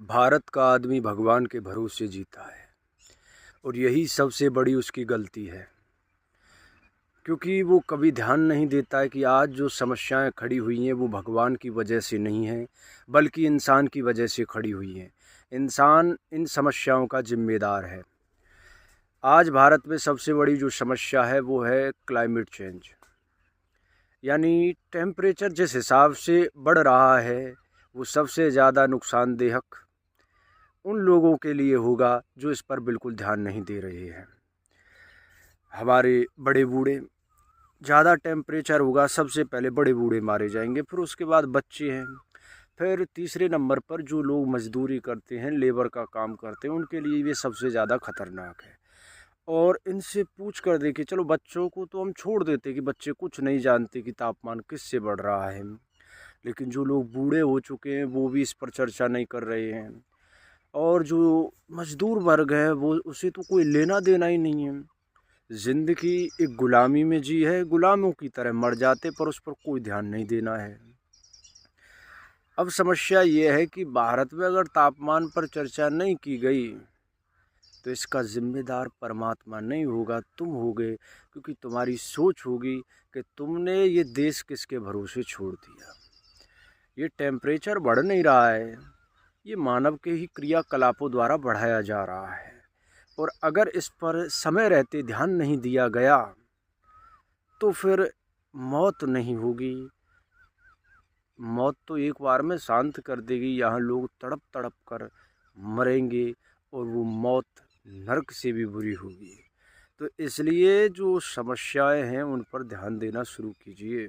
भारत का आदमी भगवान के भरोसे जीता है और यही सबसे बड़ी उसकी गलती है, क्योंकि वो कभी ध्यान नहीं देता है कि आज जो समस्याएं खड़ी हुई हैं वो भगवान की वजह से नहीं हैं, बल्कि इंसान की वजह से खड़ी हुई हैं। इंसान इन समस्याओं का जिम्मेदार है। आज भारत में सबसे बड़ी जो समस्या है वो है क्लाइमेट चेंज, यानी टेम्परेचर जिस हिसाब से बढ़ रहा है वो सबसे ज़्यादा नुकसानदेहक उन लोगों के लिए होगा जो इस पर बिल्कुल ध्यान नहीं दे रहे हैं। हमारे बड़े बूढ़े, ज़्यादा टेम्परेचर होगा सबसे पहले बड़े बूढ़े मारे जाएंगे, फिर उसके बाद बच्चे हैं, फिर तीसरे नंबर पर जो लोग मजदूरी करते हैं, लेबर का काम करते हैं, उनके लिए ये सबसे ज़्यादा खतरनाक है। और इनसे पूछ कर देखिए, चलो बच्चों को तो हम छोड़ देते कि बच्चे कुछ नहीं जानते कि तापमान किससे बढ़ रहा है, लेकिन जो लोग बूढ़े हो चुके हैं वो भी इस पर चर्चा नहीं कर रहे हैं। और जो मजदूर वर्ग है वो उसे तो कोई लेना देना ही नहीं है। ज़िंदगी एक गुलामी में जी है, गुलामों की तरह मर जाते पर उस पर कोई ध्यान नहीं देना है। अब समस्या ये है कि भारत में अगर तापमान पर चर्चा नहीं की गई तो इसका जिम्मेदार परमात्मा नहीं होगा, तुम होगे, क्योंकि तुम्हारी सोच होगी कि तुमने ये देश किसके भरोसे छोड़ दिया। ये टेम्परेचर बढ़ नहीं रहा है, ये मानव के ही क्रियाकलापों द्वारा बढ़ाया जा रहा है। और अगर इस पर समय रहते ध्यान नहीं दिया गया तो फिर मौत नहीं होगी। मौत तो एक बार में शांत कर देगी, यहाँ लोग तड़प तड़प कर मरेंगे और वो मौत नरक से भी बुरी होगी। तो इसलिए जो समस्याएं हैं उन पर ध्यान देना शुरू कीजिए।